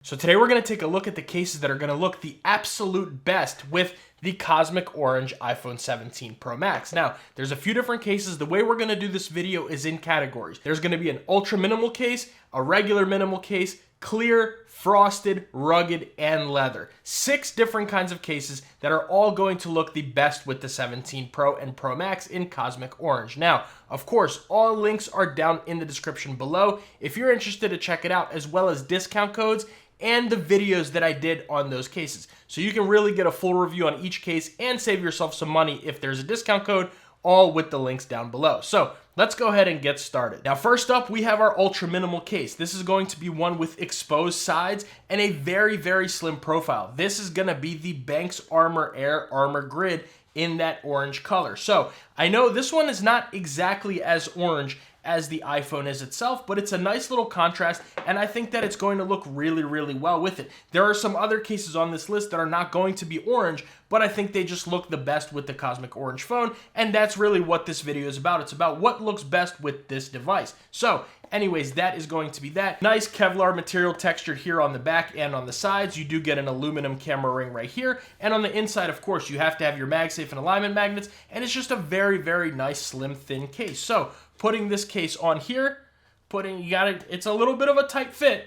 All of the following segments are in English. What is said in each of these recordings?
So today we're going to take a look at the cases that are going to look the absolute best with the Cosmic Orange iPhone 17 Pro Max. Now, there's a few different cases. The way we're going to do this video is in categories. There's going to be an ultra minimal case, a regular minimal case, clear, frosted, rugged, and leather. 6 different kinds of cases that are all going to look the best with the 17 Pro and Pro Max in Cosmic Orange. Now, of course, all links are down in the description below if you're interested to check it out, as well as discount codes and the videos that I did on those cases. So you can really get a full review on each case and save yourself some money if there's a discount code, all with the links down below. So let's go ahead and get started. Now, first up, we have our ultra minimal case. This is going to be one with exposed sides and a very, very slim profile. This is gonna be the Benks ArmorAir Armor Grid in that orange color. So I know this one is not exactly as orange as the iPhone is itself, but it's a nice little contrast, and I think that it's going to look really, really well with it. There are some other cases on this list that are not going to be orange, but I think they just look the best with the Cosmic Orange phone, and that's really what this video is about. It's about what looks best with this device. So anyways, that is going to be that. Nice Kevlar material textured here on the back and on the sides. You do get an aluminum camera ring right here, and on the inside, of course, you have to have your MagSafe and alignment magnets, and it's just a very, very nice, slim, thin case. So putting this case on here, it's a little bit of a tight fit,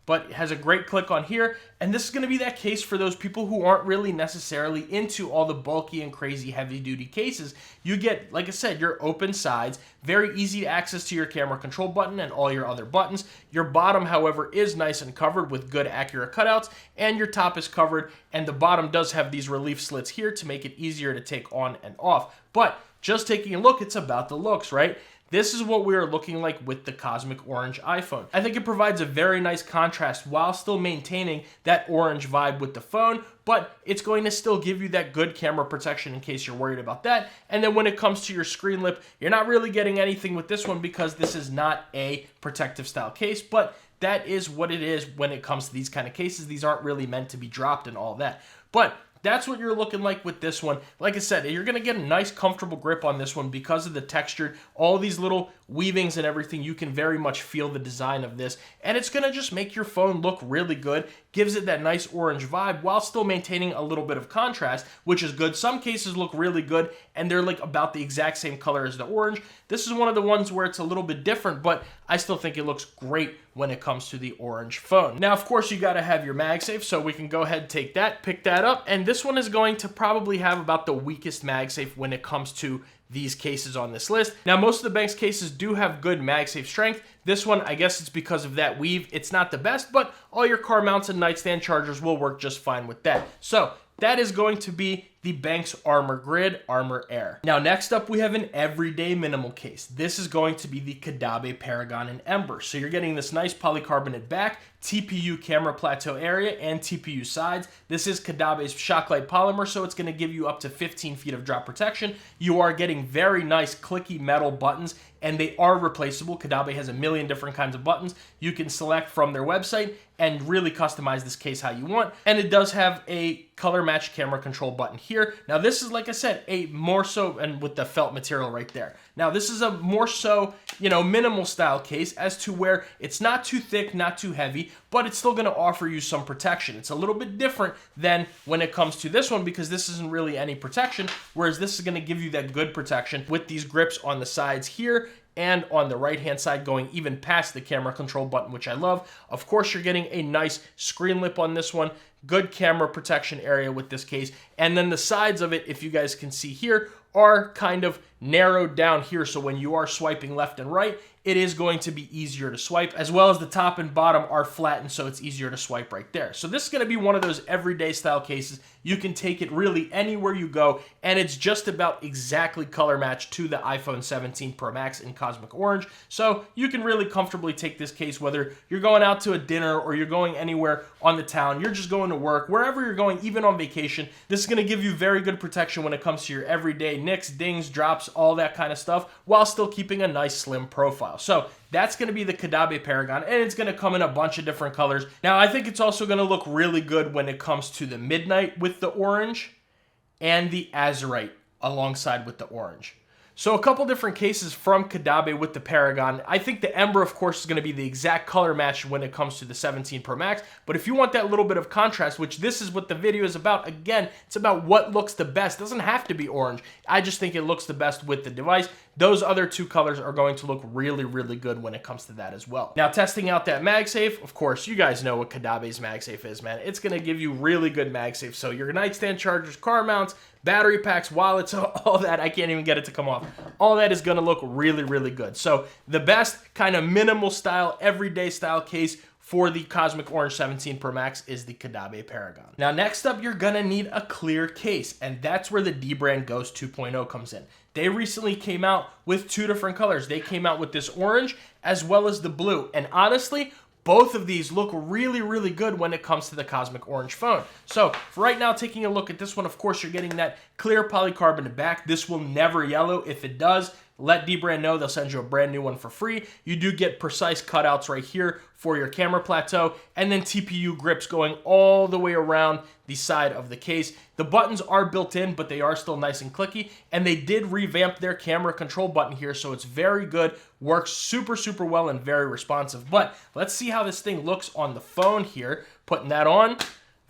but it has a great click on here. And this is going to be that case for those people who aren't really necessarily into all the bulky and crazy heavy duty cases. You get, like I said, your open sides, very easy to access to your camera control button and all your other buttons. Your bottom, however, is nice and covered with good accurate cutouts, and your top is covered, and the bottom does have these relief slits here to make it easier to take on and off. But just taking a look, it's about the looks, right? This is what we are looking like with the Cosmic Orange iPhone. I think it provides a very nice contrast while still maintaining that orange vibe with the phone, but it's going to still give you that good camera protection in case you're worried about that. And then when it comes to your screen lip, you're not really getting anything with this one because this is not a protective style case, but that is what it is when it comes to these kind of cases. These aren't really meant to be dropped and all that. But that's what you're looking like with this one. Like I said, you're going to get a nice comfortable grip on this one because of the texture, all these little weavings and everything. You can very much feel the design of this, and it's going to just make your phone look really good. Gives it that nice orange vibe while still maintaining a little bit of contrast, which is good. Some cases look really good and they're like about the exact same color as the orange. This is one of the ones where it's a little bit different, but I still think it looks great when it comes to the orange phone. Now, of course, you got to have your MagSafe, so we can go ahead and take that, pick that up, and this one is going to probably have about the weakest MagSafe when it comes to these cases on this list. Now, most of the Benks cases do have good MagSafe strength. This one, I guess it's because of that weave. It's not the best, but all your car mounts and nightstand chargers will work just fine with that. So that is going to be the Benks Armor Grid ArmorAir. Now, next up, we have an everyday minimal case. This is going to be the Caudabe Paragon in Ember. So you're getting this nice polycarbonate back, TPU camera plateau area, and TPU sides. This is Caudabe's Shocklight polymer, so it's going to give you up to 15 feet of drop protection. You are getting very nice clicky metal buttons, and they are replaceable. Caudabe has a million different kinds of buttons you can select from their website and really customize this case how you want. And it does have a color match camera control button here. Now, this is, like I said, a more so, and with the felt material right there. Now, this is a more so, minimal style case as to where it's not too thick, not too heavy, but it's still going to offer you some protection. It's a little bit different than when it comes to this one because this isn't really any protection, whereas this is going to give you that good protection with these grips on the sides here and on the right-hand side going even past the camera control button, which I love. Of course, you're getting a nice screen lip on this one, good camera protection area with this case, and then the sides of it, if you guys can see here, are kind of narrowed down here, so when you are swiping left and right, it is going to be easier to swipe, as well as the top and bottom are flattened, so it's easier to swipe right there. So this is going to be one of those everyday style cases. You can take it really anywhere you go, and it's just about exactly color match to the iPhone 17 Pro Max in Cosmic Orange. So you can really comfortably take this case whether you're going out to a dinner or you're going anywhere on the town, you're just going to work, wherever you're going, even on vacation. This is going to give you very good protection when it comes to your everyday nicks, dings, drops, all that kind of stuff, while still keeping a nice slim profile. So that's going to be the Caudabe Paragon, and it's going to come in a bunch of different colors. Now, I think it's also going to look really good when it comes to the Midnight with the orange and the Azurite alongside with the orange. So a couple different cases from Caudabe with the Paragon. I think the Ember, of course, is going to be the exact color match when it comes to the 17 Pro Max. But if you want that little bit of contrast, which this is what the video is about, again, it's about what looks the best. It doesn't have to be orange. I just think it looks the best with the device. Those other two colors are going to look really, really good when it comes to that as well. Now, testing out that MagSafe, of course, you guys know what Caudabe's MagSafe is, man. It's going to give you really good MagSafe. So your nightstand chargers, car mounts, battery packs, wallets, all that, I can't even get it to come off. All that is going to look really, really good. So the best kind of minimal style, everyday style case for the Cosmic Orange 17 Pro Max is the Caudabe Paragon. Now, next up, you're gonna need a clear case, and that's where the Dbrand Ghost 2.0 comes in. They recently came out with two different colors. They came out with this orange as well as the blue, and honestly, both of these look really, really good when it comes to the Cosmic Orange phone. So for right now, taking a look at this one, of course, you're getting that clear polycarbonate back. This will never yellow. If it does, let Dbrand know. They'll send you a brand new one for free. You do get precise cutouts right here for your camera plateau, and then TPU grips going all the way around the side of the case. The buttons are built in, but they are still nice and clicky, and they did revamp their camera control button here, so it's very good, works super, super well, and very responsive. But let's see how this thing looks on the phone here. Putting that on.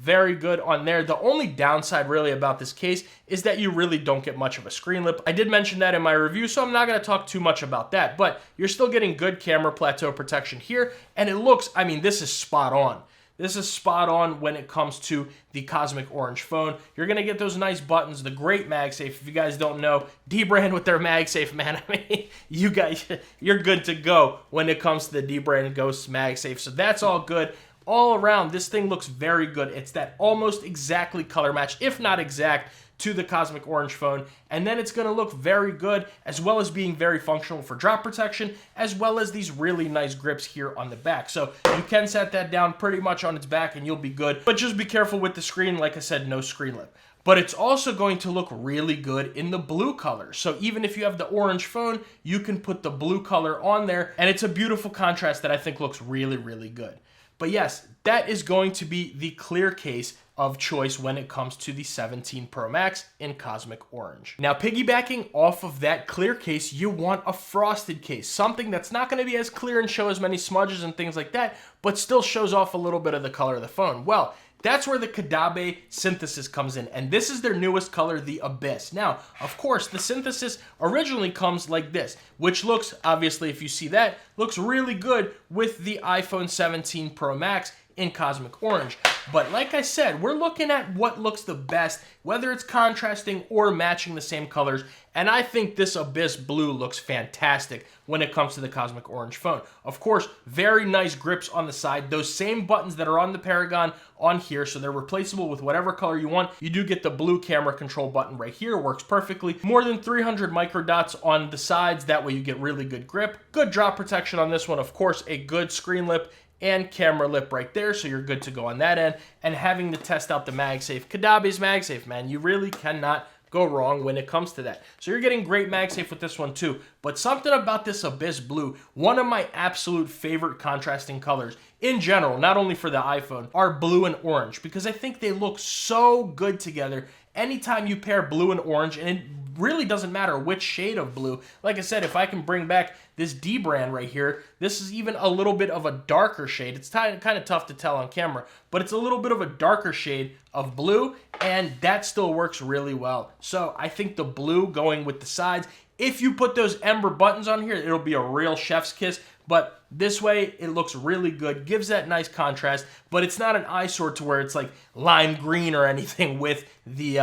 Very good on there. The only downside really about this case is that you really don't get much of a screen lip. I did mention that in my review, so I'm not going to talk too much about that, but you're still getting good camera plateau protection here, and it looks, I mean, this is spot on. This is spot on when it comes to the Cosmic Orange phone. You're going to get those nice buttons, the great MagSafe. If you guys don't know, Dbrand with their MagSafe, man, I mean, you guys, you're good to go when it comes to the Dbrand Ghost MagSafe, so that's all good. All around, this thing looks very good. It's that almost exactly color match, if not exact, to the Cosmic Orange phone. And then it's going to look very good, as well as being very functional for drop protection, as well as these really nice grips here on the back. So you can set that down pretty much on its back and you'll be good. But just be careful with the screen. Like I said, no screen lip. But it's also going to look really good in the blue color. So even if you have the orange phone, you can put the blue color on there. And it's a beautiful contrast that I think looks really, really good. But yes, that is going to be the clear case of choice when it comes to the 17 Pro Max in Cosmic Orange. Now, piggybacking off of that clear case, you want a frosted case, something that's not going to be as clear and show as many smudges and things like that, but still shows off a little bit of the color of the phone. Well, that's where the Caudabe Synthesis comes in, and this is their newest color, the Abyss. Now, of course, the Synthesis originally comes like this, which looks, obviously, if you see that, looks really good with the iPhone 17 Pro Max in Cosmic Orange. But like I said, we're looking at what looks the best, whether it's contrasting or matching the same colors, and I think this Abyss Blue looks fantastic when it comes to the Cosmic Orange phone. Of course, very nice grips on the side, those same buttons that are on the Paragon on here, so they're replaceable with whatever color you want. You do get the blue camera control button right here, works perfectly. More than 300 micro dots on the sides, that way you get really good grip. Good drop protection on this one, of course, a good screen lip and camera lip right there, so you're good to go on that end. And having to test out the MagSafe, Caudabe's MagSafe, man, you really cannot go wrong when it comes to that. So you're getting great MagSafe with this one too. But something about this Abyss Blue, one of my absolute favorite contrasting colors in general, not only for the iPhone, are blue and orange, because I think they look so good together. Anytime you pair blue and orange, and it really doesn't matter which shade of blue. Like I said, if I can bring back this Dbrand right here, this is even a little bit of a darker shade. It's kind of tough to tell on camera, but it's a little bit of a darker shade of blue, and that still works really well. So I think the blue going with the sides, if you put those Ember buttons on here, it'll be a real chef's kiss. But this way, it looks really good, gives that nice contrast, but it's not an eyesore to where it's like lime green or anything with the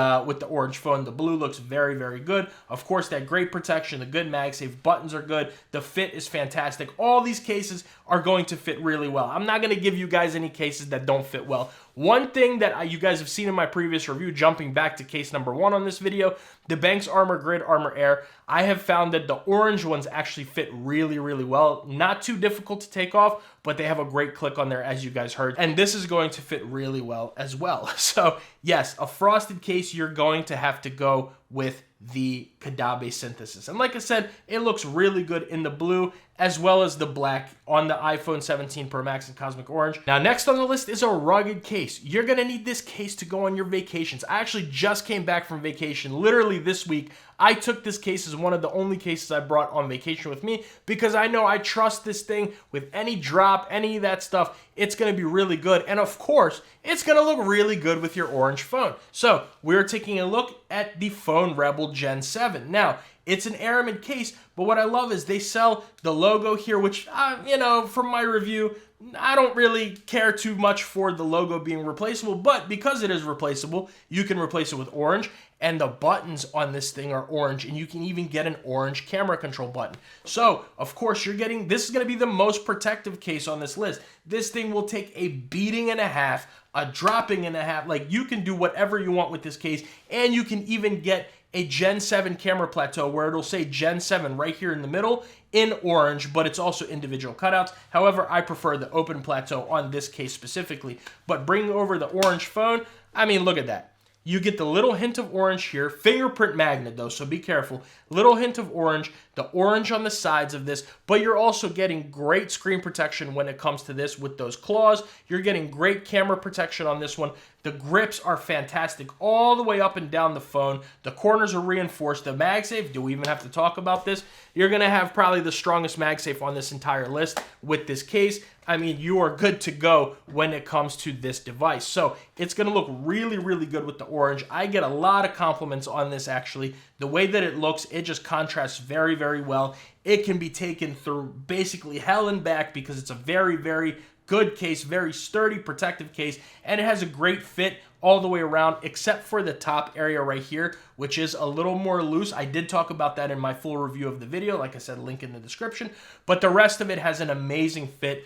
orange phone. The blue looks very, very good. Of course, that great protection, the good MagSafe, buttons are good, the fit is fantastic. All these cases are going to fit really well. I'm not going to give you guys any cases that don't fit well. One thing that you guys have seen in my previous review, jumping back to case number 1 on this video, the Benks Armor Grid ArmorAir, I have found that the orange ones actually fit really, really well. Not too difficult to take off, but they have a great click on there, as you guys heard. And this is going to fit really well as well. So yes, a frosted case, you're going to have to go with the Caudabe Synthesis. And like I said, it looks really good in the blue, as well as the black on the iPhone 17 Pro Max in Cosmic Orange. Now, next on the list is a rugged case. You're gonna need this case to go on your vacations. I actually just came back from vacation, literally this week. I took this case as one of the only cases I brought on vacation with me because I know I trust this thing with any drop, any of that stuff. It's gonna be really good. And of course, it's gonna look really good with your orange phone. So we're taking a look at the Phone Rebel Gen 7. Now, it's an aramid case, but what I love is they sell the logo here, which, you know, from my review, I don't really care too much for the logo being replaceable, but because it is replaceable, you can replace it with orange, and the buttons on this thing are orange, and you can even get an orange camera control button. So, of course, you're getting, this is gonna be the most protective case on this list. This thing will take a beating and a half, a dropping and a half. Like, you can do whatever you want with this case, and you can even get a Gen 7 camera plateau where it'll say Gen 7 right here in the middle in orange, but it's also individual cutouts. However, I prefer the open plateau on this case specifically. But bring over the orange phone, I mean, look at that. You get the little hint of orange here, fingerprint magnet though, so be careful. Little hint of orange, the orange on the sides of this, but you're also getting great screen protection when it comes to this with those claws. You're getting great camera protection on this one. The grips are fantastic all the way up and down the phone. The corners are reinforced. The MagSafe, do we even have to talk about this? You're gonna have probably the strongest MagSafe on this entire list with this case. I mean, you are good to go when it comes to this device. So it's gonna look really, really good with the orange. I get a lot of compliments on this actually. The way that it looks, it just contrasts very, very well. It can be taken through basically hell and back because it's a very, very good case, very sturdy, protective case, and it has a great fit all the way around except for the top area right here, which is a little more loose. I did talk about that in my full review of the video. Like I said, link in the description, but the rest of it has an amazing fit.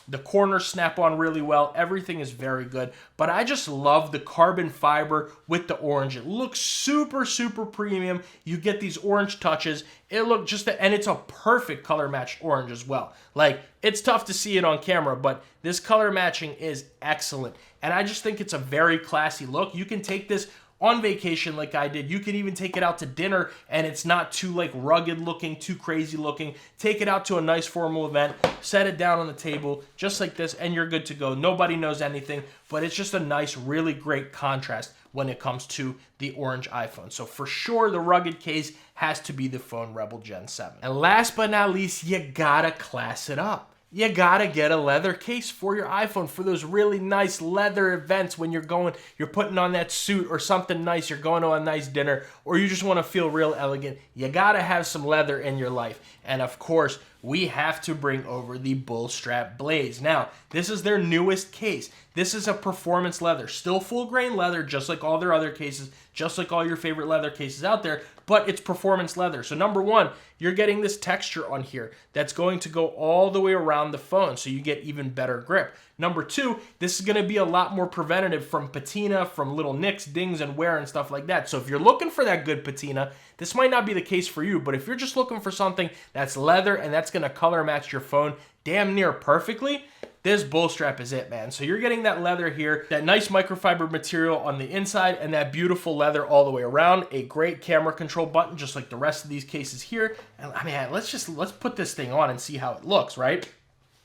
The corners snap on really well. Everything is very good, but I just love the carbon fiber with the orange. It looks super, super premium. You get these orange touches. It looked just, and it's a perfect color matched orange as well. Like, it's tough to see it on camera, but this color matching is excellent. And I just think it's a very classy look. You can take this on vacation like I did. You can even take it out to dinner and it's not too like rugged looking, too crazy looking. Take it out to a nice formal event, set it down on the table just like this, and you're good to go. Nobody knows anything, but it's just a nice, really great contrast when it comes to the orange iPhone. So for sure, the rugged case has to be the Phone Rebel Gen 7. And last but not least, you gotta class it up. You gotta get a leather case for your iPhone for those really nice leather events when you're putting on that suit or something nice, you're going to a nice dinner, or you just want to feel real elegant. You gotta have some leather in your life. And of course, we have to bring over the Bullstrap Blaze. Now, this is their newest case. This is a performance leather, still full grain leather, just like all their other cases, just like all your favorite leather cases out there, but it's performance leather. So number one, you're getting this texture on here that's going to go all the way around the phone, so you get even better grip. Number two, this is gonna be a lot more preventative from patina, from little nicks, dings, and wear and stuff like that. So if you're looking for that good patina, this might not be the case for you, but if you're just looking for something that's leather and that's gonna color match your phone damn near perfectly, this Bullstrap is it, man. So you're getting that leather here, that nice microfiber material on the inside, and that beautiful leather all the way around. A great camera control button, just like the rest of these cases here. And I mean, let's put this thing on and see how it looks, right?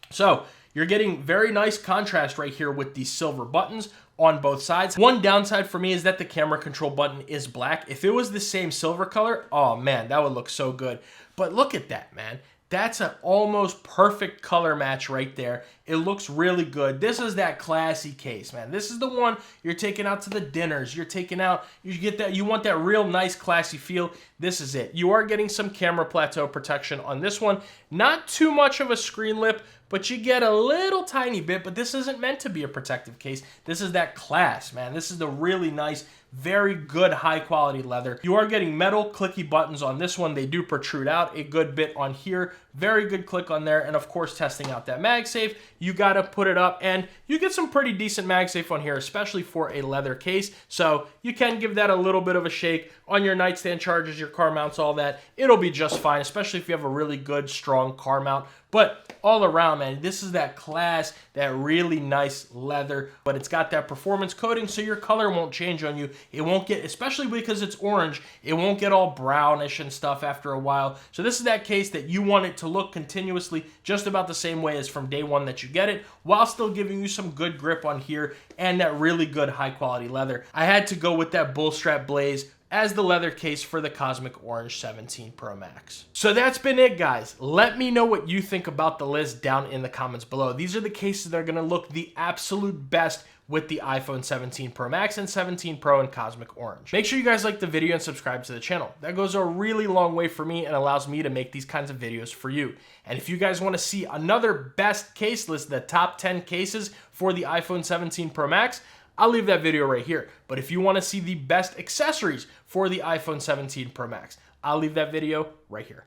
So you're getting very nice contrast right here with these silver buttons on both sides. One downside for me is that the camera control button is black. If it was the same silver color, oh man, that would look so good. But look at that, man. That's an almost perfect color match right there. It looks really good. This is that classy case, man. This is the one you're taking out to the dinners. You're taking out, you want that real nice classy feel. This is it. You are getting some camera plateau protection on this one. Not too much of a screen lip, but you get a little tiny bit, but this isn't meant to be a protective case. This is that class, man. This is the really nice, very good high quality leather. You are getting metal clicky buttons on this one. They do protrude out a good bit on here. Very good click on there. And of course, testing out that MagSafe, you gotta put it up and you get some pretty decent MagSafe on here, especially for a leather case. So you can give that a little bit of a shake on your nightstand chargers, your car mounts, all that. It'll be just fine, especially if you have a really good, strong car mount. But all around, man, this is that class, that really nice leather, but it's got that performance coating, so your color won't change on you. It won't get, especially because it's orange, it won't get all brownish and stuff after a while. So this is that case that you want it to look continuously just about the same way as from day one that you get it, while still giving you some good grip on here and that really good high quality leather. I had to go with that Bullstrap Blaze as the leather case for the Cosmic Orange 17 Pro Max. So that's been it, guys. Let me know what you think about the list down in the comments below. These are the cases that are gonna look the absolute best with the iPhone 17 Pro Max and 17 Pro in Cosmic Orange. Make sure you guys like the video and subscribe to the channel. That goes a really long way for me and allows me to make these kinds of videos for you. And if you guys want to see another best case list, the top 10 cases for the iPhone 17 Pro Max, I'll leave that video right here. But if you want to see the best accessories for the iPhone 17 Pro Max, I'll leave that video right here.